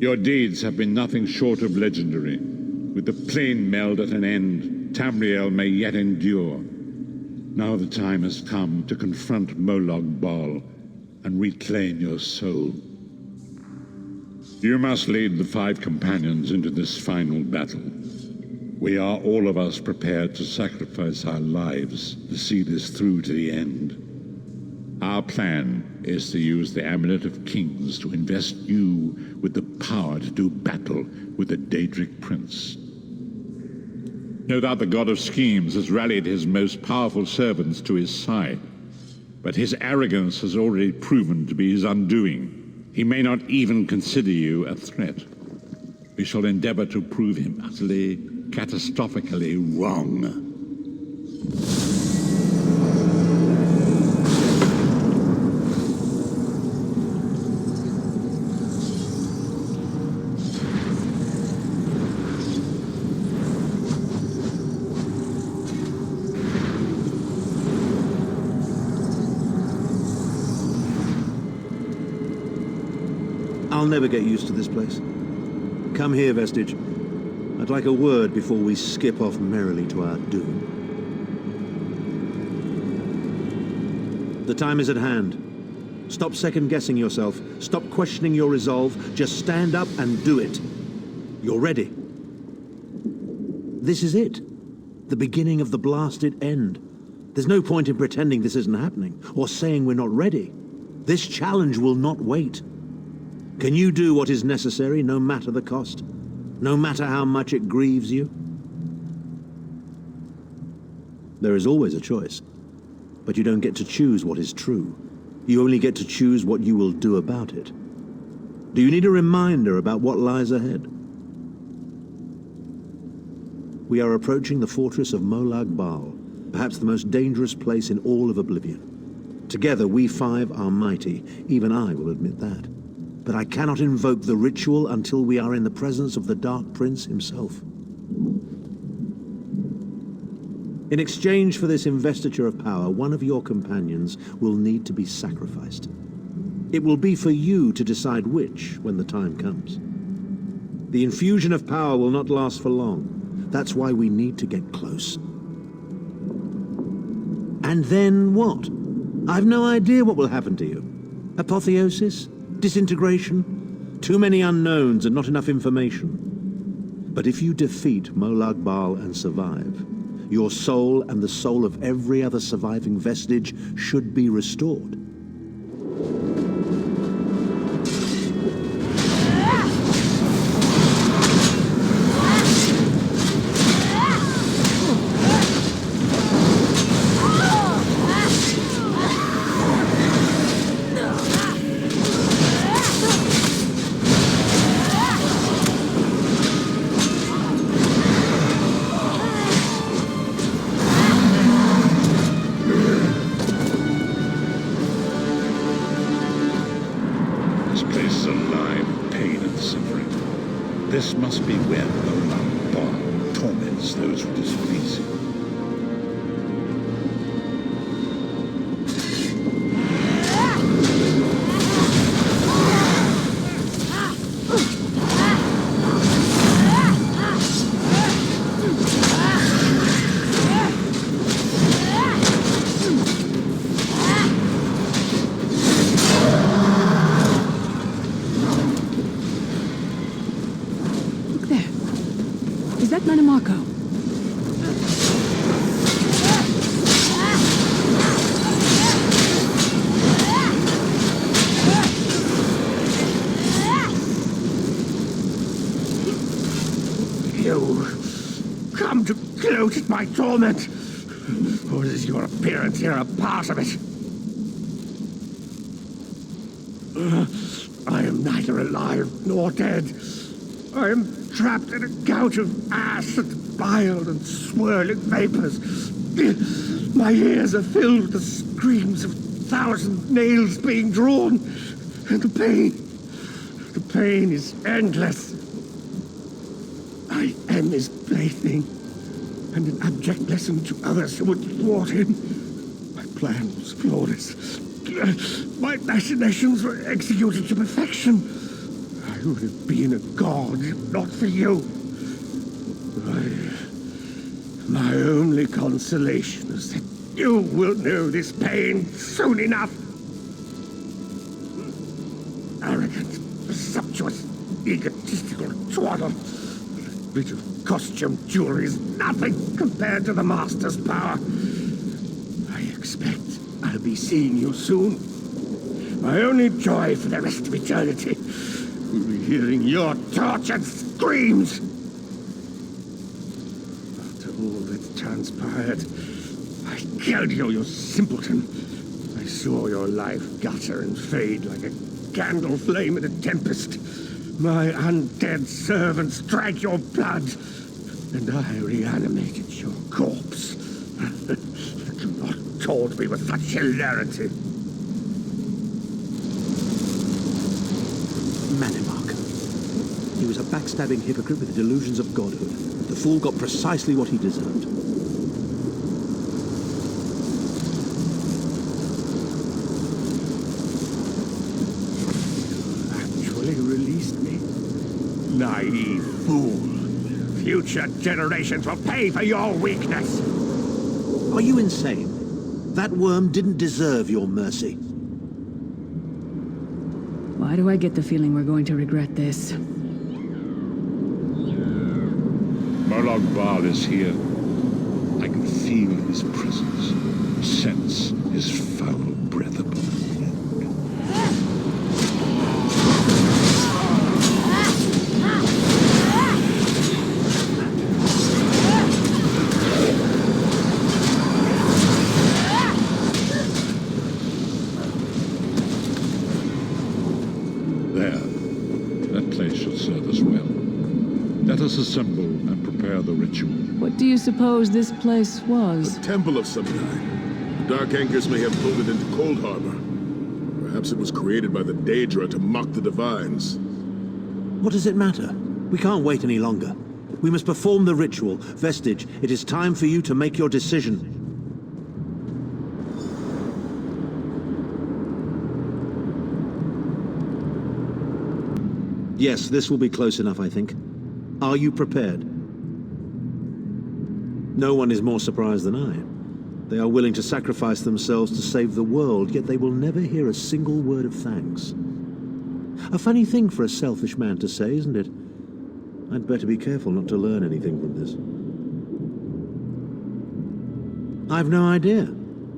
Your deeds have been nothing short of legendary. With the plane meld at an end, Tamriel may yet endure. Now the time has come to confront Molag Bal and reclaim your soul. You must lead the 5 companions into this final battle. We are all of us prepared to sacrifice our lives to see this through to the end. Our plan is to use the Amulet of Kings to invest you with the power to do battle with the Daedric Prince. No doubt the God of Schemes has rallied his most powerful servants to his side, but his arrogance has already proven to be his undoing. He may not even consider you a threat. We shall endeavor to prove him utterly, catastrophically wrong. I'll never get used to this place. Come here, Vestige. I'd like a word before we skip off merrily to our doom. The time is at hand. Stop second-guessing yourself. Stop questioning your resolve. Just stand up and do it. You're ready. This is it. The beginning of the blasted end. There's no point in pretending this isn't happening, or saying we're not ready. This challenge will not wait. Can you do what is necessary, no matter the cost? No matter how much it grieves you? There is always a choice, but you don't get to choose what is true. You only get to choose what you will do about it. Do you need a reminder about what lies ahead? We are approaching the fortress of Molag Bal, perhaps the most dangerous place in all of Oblivion. Together, we 5 are mighty. Even I will admit that. But I cannot invoke the ritual until we are in the presence of the Dark Prince himself. In exchange for this investiture of power, one of your companions will need to be sacrificed. It will be for you to decide which when the time comes. The infusion of power will not last for long. That's why we need to get close. And then what? I've no idea what will happen to you. Apotheosis? Disintegration? Too many unknowns and not enough information. But if you defeat Molag Bal and survive, your soul and the soul of every other surviving vestige should be restored. This must be where Molag Bal torments those who displease him. My torment, or is your appearance here a part of it? I am neither alive nor dead. I am trapped in a gouge of ash and bile and swirling vapors. My ears are filled with the screams of 1,000 nails being drawn, and the pain is endless. I am his plaything, and an abject lesson to others who would thwart him. My plan was flawless. My machinations were executed to perfection. I I would have been a god if not for you. My only consolation is that you will know this pain soon enough. Arrogant, presumptuous, egotistical twaddle. That bit of costume jewelry is nothing compared to the Master's power. I expect I'll be seeing you soon. My only joy for the rest of eternity will be hearing your tortured screams. After all that's transpired, I killed you, you simpleton. I saw your life gutter and fade like a candle flame in a tempest. My undead servants drank your blood, and I reanimated your corpse. Do not taunt me with such hilarity. Manimark. He was a backstabbing hypocrite with the delusions of godhood. The fool got precisely what he deserved. Released me. Naive fool. Future generations will pay for your weakness. Are you insane? That worm didn't deserve your mercy. Why do I get the feeling we're going to regret this? Molag Bal is here. I can feel his presence, sense his foul breath upon the wind. Let us assemble and prepare the ritual. What do you suppose this place was? A temple of some kind. The Dark Anchors may have pulled it into Coldharbour. Perhaps it was created by the Daedra to mock the Divines. What does it matter? We can't wait any longer. We must perform the ritual. Vestige, it is time for you to make your decision. Yes, this will be close enough, I think. Are you prepared? No one is more surprised than I. They are willing to sacrifice themselves to save the world, yet they will never hear a single word of thanks. A funny thing for a selfish man to say, isn't it? I'd better be careful not to learn anything from this. I've no idea.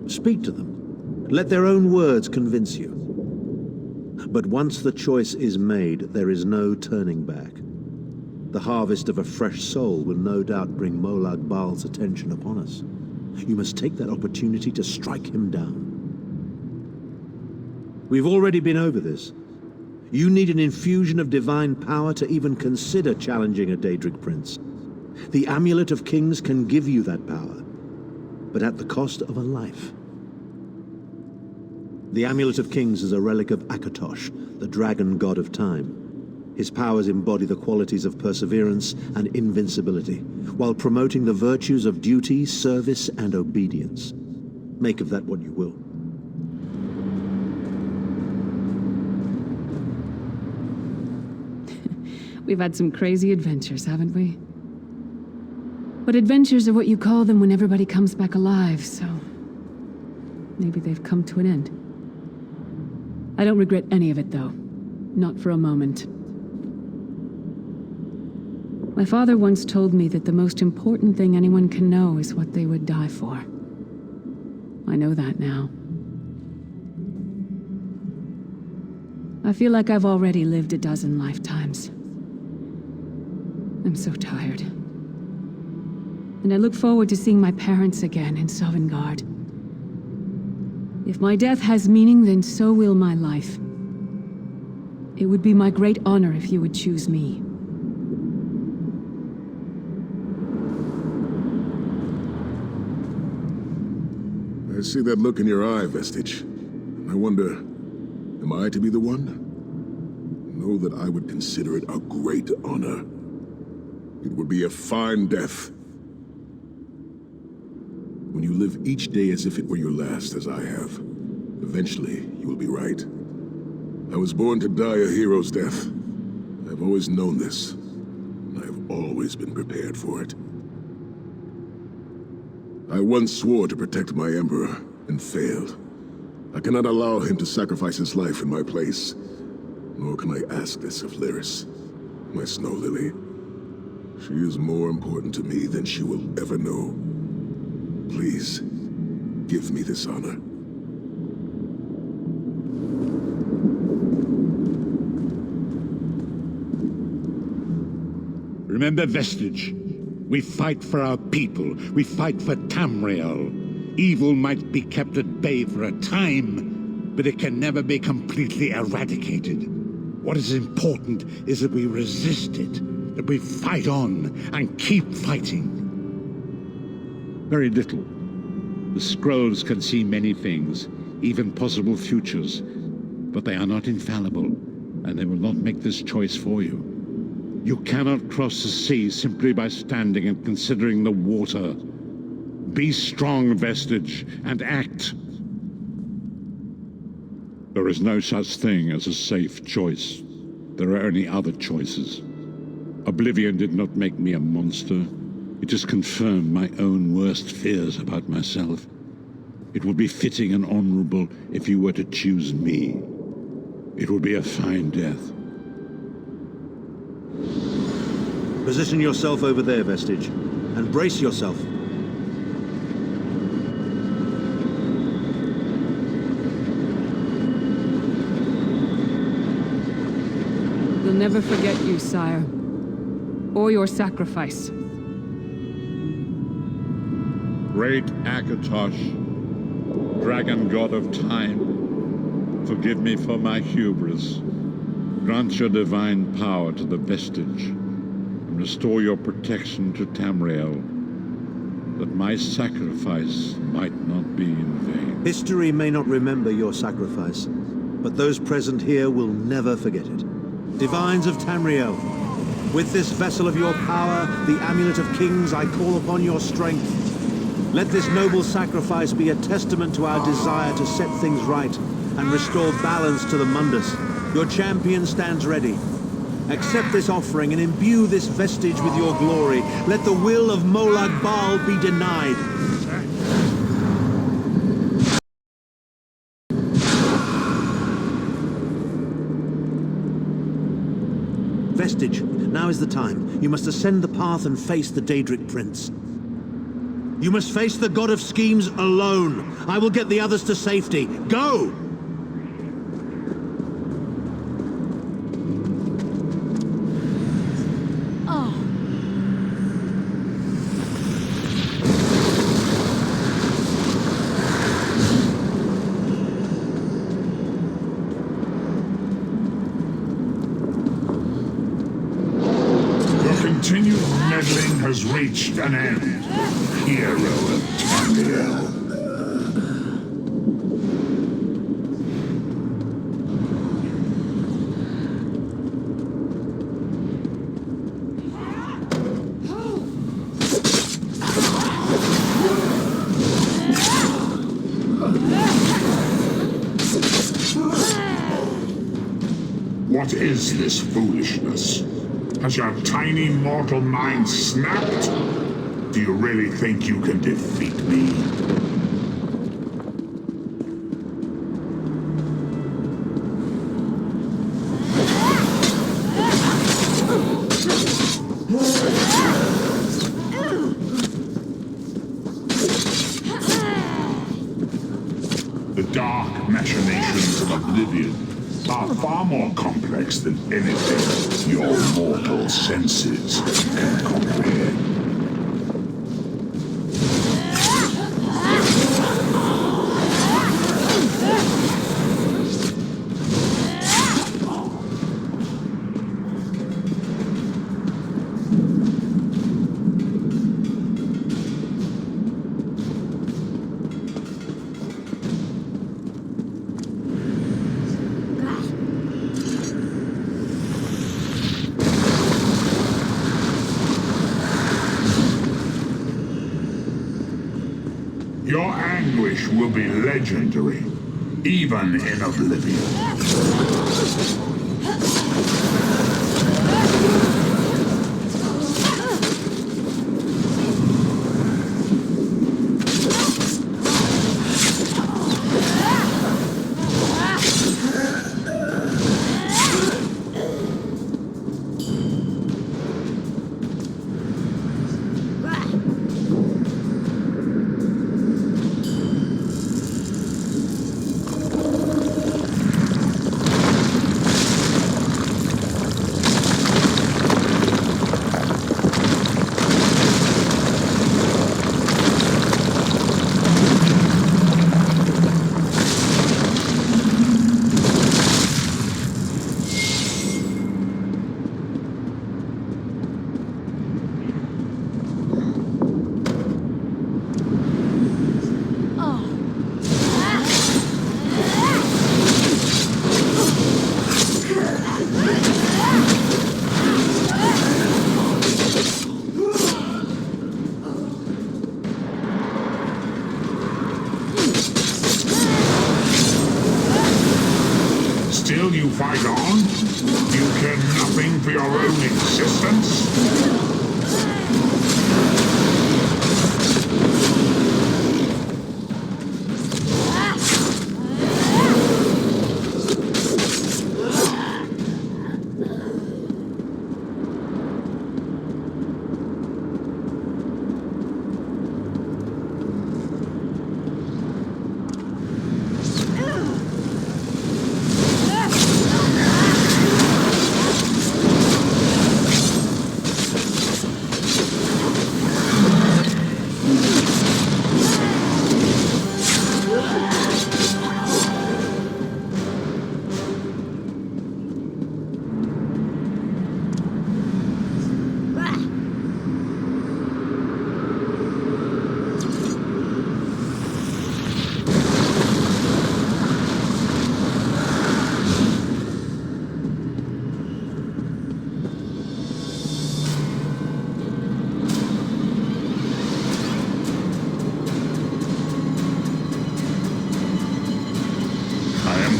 Speak to them. Let their own words convince you. But once the choice is made, there is no turning back. The harvest of a fresh soul will no doubt bring Molag Bal's attention upon us. You must take that opportunity to strike him down. We've already been over this. You need an infusion of divine power to even consider challenging a Daedric prince. The Amulet of Kings can give you that power, but at the cost of a life. The Amulet of Kings is a relic of Akatosh, the dragon god of time. His powers embody the qualities of perseverance and invincibility, while promoting the virtues of duty, service, and obedience. Make of that what you will. We've had some crazy adventures, haven't we? But adventures are what you call them when everybody comes back alive, so... maybe they've come to an end. I don't regret any of it, though. Not for a moment. My father once told me that the most important thing anyone can know is what they would die for. I know that now. I feel like I've already lived a dozen lifetimes. I'm so tired. And I look forward to seeing my parents again in Sovngarde. If my death has meaning, then so will my life. It would be my great honor if you would choose me. I see that look in your eye, Vestige. I wonder, am I to be the one? Know that I would consider it a great honor. It would be a fine death. When you live each day as if it were your last, as I have, eventually you will be right. I was born to die a hero's death. I've always known this. And I've always been prepared for it. I once swore to protect my Emperor, and failed. I cannot allow him to sacrifice his life in my place. Nor can I ask this of Lyris, my snow lily. She is more important to me than she will ever know. Please, give me this honor. Remember, Vestige. We fight for our people. We fight for Tamriel. Evil might be kept at bay for a time, but it can never be completely eradicated. What is important is that we resist it, that we fight on and keep fighting. Very little. The scrolls can see many things, even possible futures, but they are not infallible, and they will not make this choice for you. You cannot cross the sea simply by standing and considering the water. Be strong, Vestige, and act. There is no such thing as a safe choice. There are only other choices. Oblivion did not make me a monster. It just confirmed my own worst fears about myself. It would be fitting and honorable if you were to choose me. It would be a fine death. Position yourself over there, Vestige, and brace yourself. We'll never forget you, sire. Or your sacrifice. Great Akatosh, dragon god of time, forgive me for my hubris. Grant your divine power to the Vestige, and restore your protection to Tamriel, that my sacrifice might not be in vain. History may not remember your sacrifice, but those present here will never forget it. Divines of Tamriel, with this vessel of your power, the Amulet of Kings, I call upon your strength. Let this noble sacrifice be a testament to our desire to set things right and restore balance to the Mundus. Your champion stands ready. Accept this offering and imbue this Vestige with your glory. Let the will of Molag Bal be denied. Vestige, now is the time. You must ascend the path and face the Daedric Prince. You must face the God of Schemes alone. I will get the others to safety. Go! Continued meddling has reached an end, hero of Tamriel. What is this foolishness? Has your tiny mortal mind snapped? Do you really think you can defeat me? The dark machinations of Oblivion are far more complex than anything your mortal senses can comprehend. Your anguish will be legendary, even in Oblivion. you fight on? Do you care nothing for your own existence?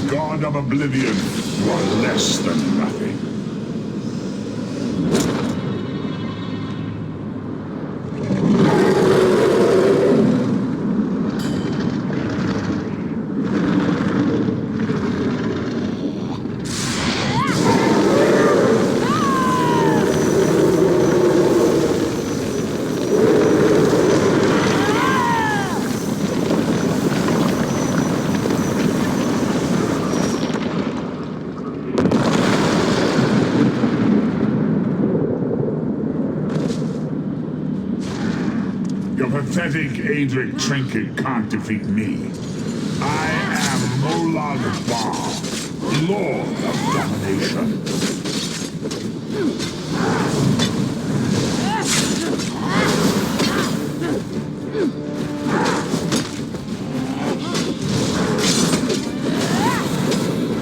God of Oblivion, you are less than nothing. Your pathetic Adric trinket can't defeat me. I am Molag Bal, Lord of Domination.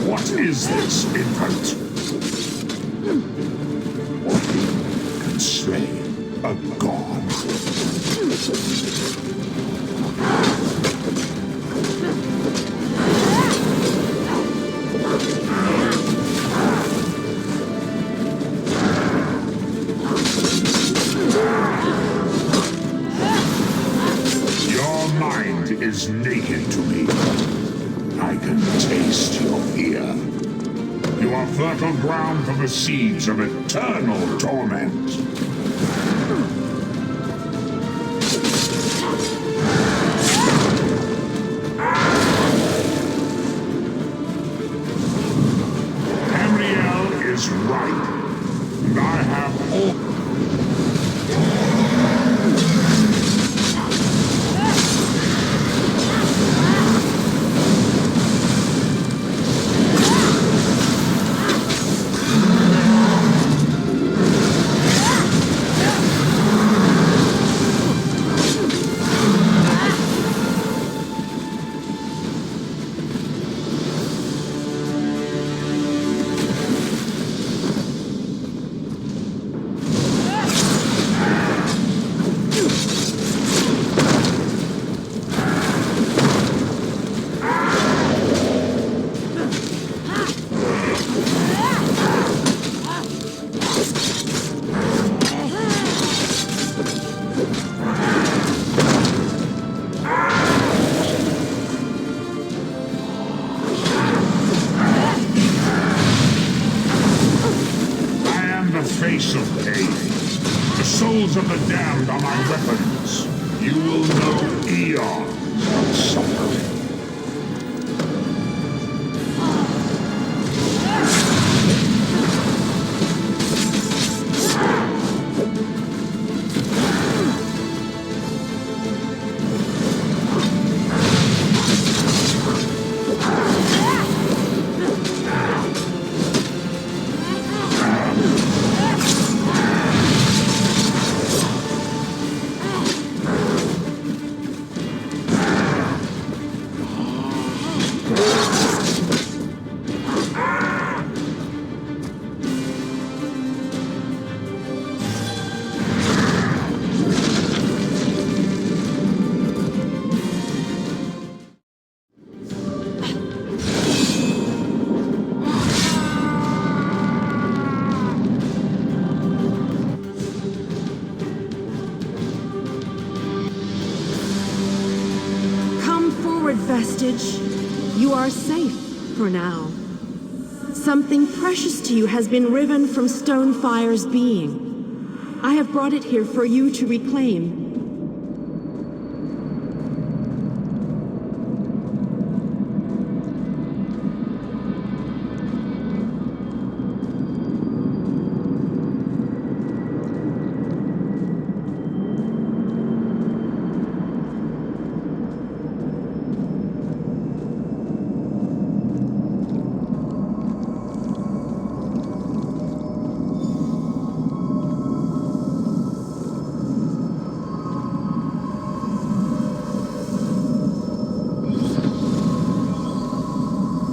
What is this, infant? Can slay a god? Your mind is naked to me. I can taste your fear. You are fertile ground for the seeds of eternal torment. Is right, and I have all. Face of pain. The souls of the damned are my weapons. You will know eons of suffering. forward, Vestige. You are safe for now. Something precious to you has been riven from Stonefire's being. I have brought it here for you to reclaim.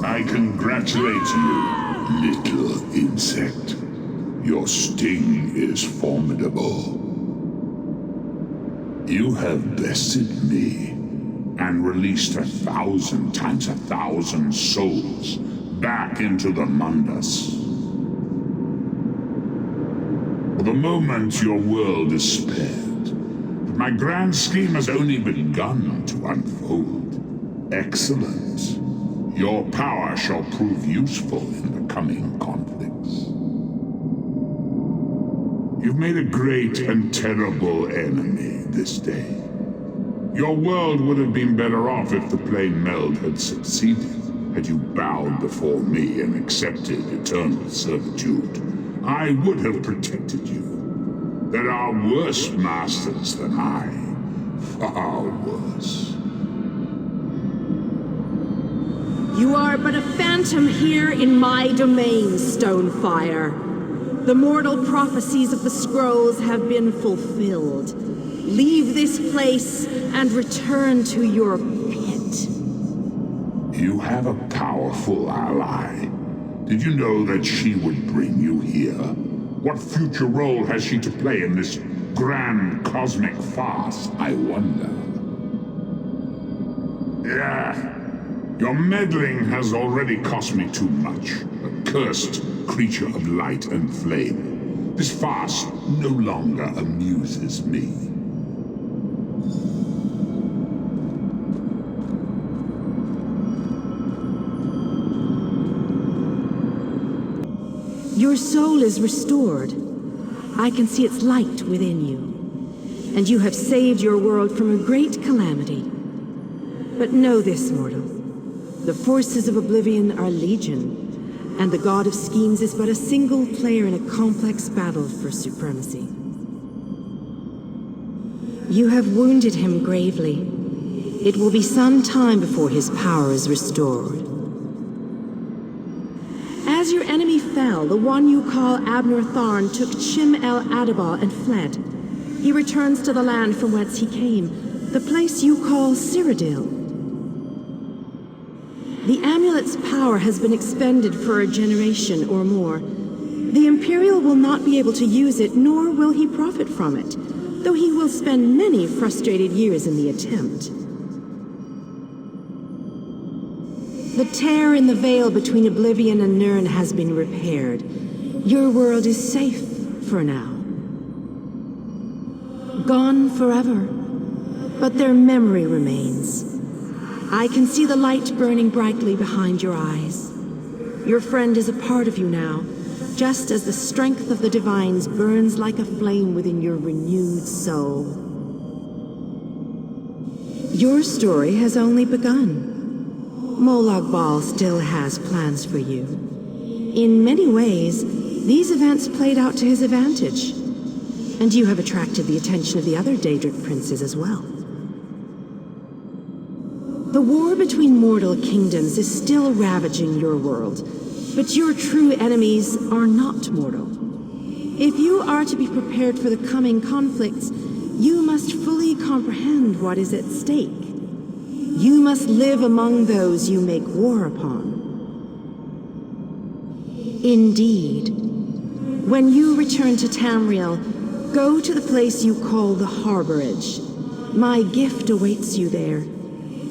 I congratulate you, little insect. Your sting is formidable. You have bested me and released 1,000 times 1,000 souls back into the Mundus. For the moment, your world is spared, but my grand scheme has only begun to unfold. Excellent. Your power shall prove useful in the coming conflicts. You've made a great and terrible enemy this day. Your world would have been better off if the plane meld had succeeded, had you bowed before me and accepted eternal servitude. I would have protected you. There are worse masters than I, far worse. You are but a phantom here in my domain, Stonefire. The mortal prophecies of the scrolls have been fulfilled. Leave this place and return to your pit. You have a powerful ally. Did you know that she would bring you here? What future role has she to play in this grand cosmic farce, I wonder? Yeah. Your meddling has already cost me too much. A cursed creature of light and flame. This farce no longer amuses me. Your soul is restored. I can see its light within you. And you have saved your world from a great calamity. But know this, mortal. The forces of Oblivion are legion, and the God of Schemes is but a single player in a complex battle for supremacy. You have wounded him gravely. It will be some time before his power is restored. As your enemy fell, the one you call Abner Tharn took Chim El Adabah and fled. He returns to the land from whence he came, the place you call Cyrodiil. The amulet's power has been expended for a generation or more. The Imperial will not be able to use it, nor will he profit from it, though he will spend many frustrated years in the attempt. The tear in the veil between Oblivion and Nirn has been repaired. Your world is safe for now. Gone forever, but their memory remains. I can see the light burning brightly behind your eyes. Your friend is a part of you now, just as the strength of the Divines burns like a flame within your renewed soul. Your story has only begun. Molag Bal still has plans for you. In many ways, these events played out to his advantage. And you have attracted the attention of the other Daedric princes as well. The war between mortal kingdoms is still ravaging your world, but your true enemies are not mortal. If you are to be prepared for the coming conflicts, you must fully comprehend what is at stake. You must live among those you make war upon. Indeed. When you return to Tamriel, go to the place you call the Harborage. My gift awaits you there.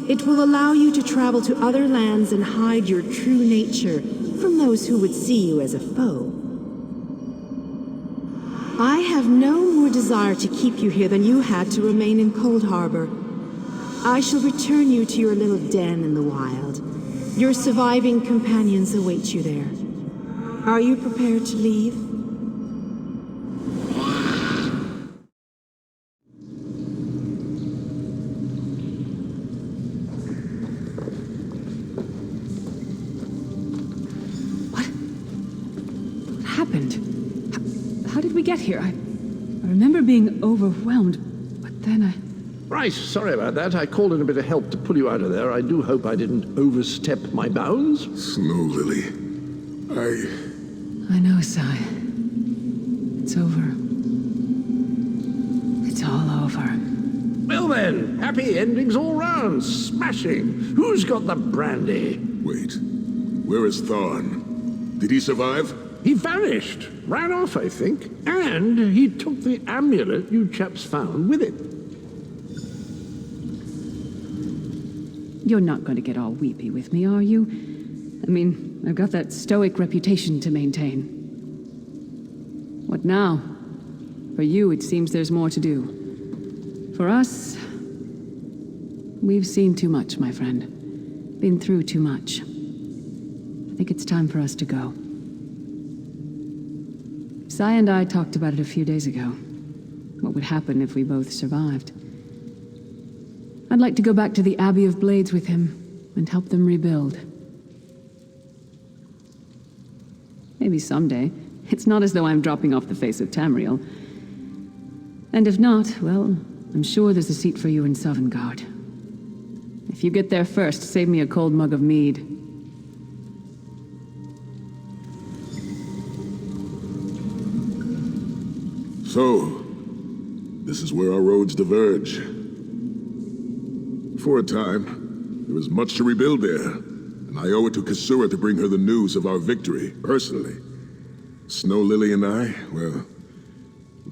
It will allow you to travel to other lands and hide your true nature from those who would see you as a foe. I have no more desire to keep you here than you had to remain in Coldharbour. I shall return you to your little den in the wild. Your surviving companions await you there. Are you prepared to leave? What happened? How did we get here? I remember being overwhelmed, but then I... Right, sorry about that. I called in a bit of help to pull you out of there. I do hope I didn't overstep my bounds. Snow Lily, I know, Sai. It's over. It's all over. Well then, happy endings all round. Smashing. Who's got the brandy? Wait. Where is Tharn? Did he survive? He vanished. Ran off, I think. And he took the amulet you chaps found with him. You're not going to get all weepy with me, are you? I mean, I've got that stoic reputation to maintain. What now? For you, it seems there's more to do. For us, we've seen too much, my friend. Been through too much. I think it's time for us to go. Sai and I talked about it a few days ago. What would happen if we both survived. I'd like to go back to the Abbey of Blades with him and help them rebuild. Maybe someday. It's not as though I'm dropping off the face of Tamriel. And if not, well, I'm sure there's a seat for you in Sovngarde. If you get there first, save me a cold mug of mead. So, this is where our roads diverge. For a time, there was much to rebuild there, and I owe it to Kasura to bring her the news of our victory, personally. Snow Lily and I, well,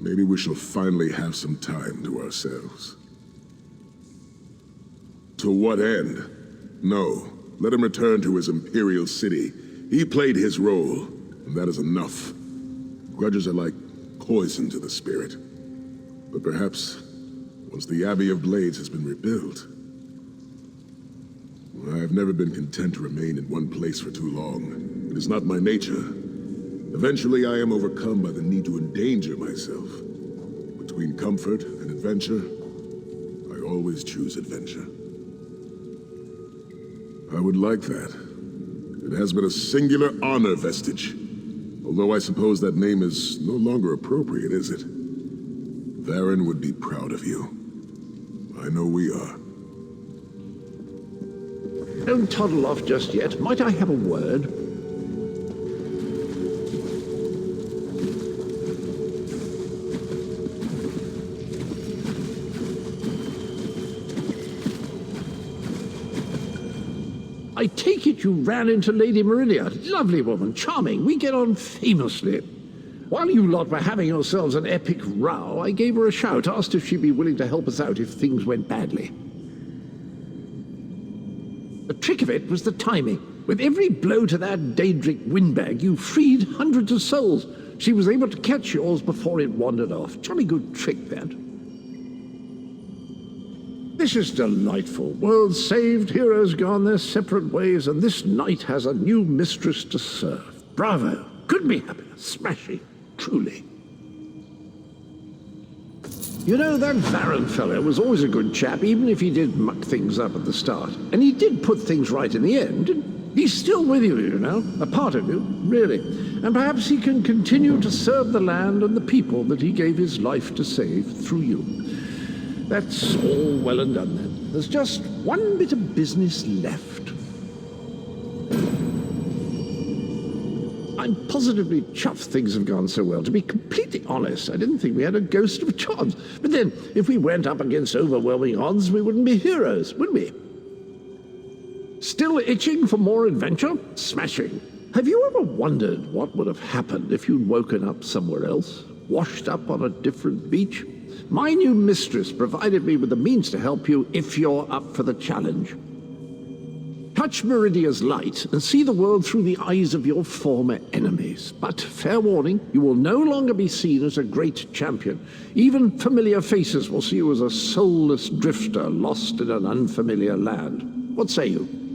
maybe we shall finally have some time to ourselves. To what end? No, let him return to his imperial city. He played his role, and that is enough. Grudges are like poison to the spirit. But perhaps, once the Abbey of Blades has been rebuilt, I've never been content to remain in one place for too long. It is not my nature. Eventually, I am overcome by the need to endanger myself. Between comfort and adventure, I always choose adventure. I would like that. It has been a singular honor, Vestige. Although I suppose that name is no longer appropriate, is it? Varen would be proud of you. I know we are. Don't toddle off just yet. Might I have a word? I take it you ran into Lady Meridia. Lovely woman, charming. We get on famously. While you lot were having yourselves an epic row, I gave her a shout, asked if she'd be willing to help us out if things went badly. The trick of it was the timing. With every blow to that Daedric windbag, you freed hundreds of souls. She was able to catch yours before it wandered off. Jolly good trick, that. This is delightful. Worlds saved, heroes gone their separate ways, and this knight has a new mistress to serve. Bravo. Couldn't be happier. Smashing. Truly. You know, that Varen fellow was always a good chap, even if he did muck things up at the start. And he did put things right in the end. He's still with you, you know, a part of you, really. And perhaps he can continue to serve the land and the people that he gave his life to save through you. That's all well and done then. There's just one bit of business left. I'm positively chuffed things have gone so well. To be completely honest, I didn't think we had a ghost of a chance. But then, if we went up against overwhelming odds, we wouldn't be heroes, would we? Still itching for more adventure? Smashing. Have you ever wondered what would have happened if you'd woken up somewhere else? Washed up on a different beach? My new mistress provided me with the means to help you if you're up for the challenge. touch Meridia's light and see the world through the eyes of your former enemies. But fair warning, you will no longer be seen as a great champion. Even familiar faces will see you as a soulless drifter lost in an unfamiliar land. What say you?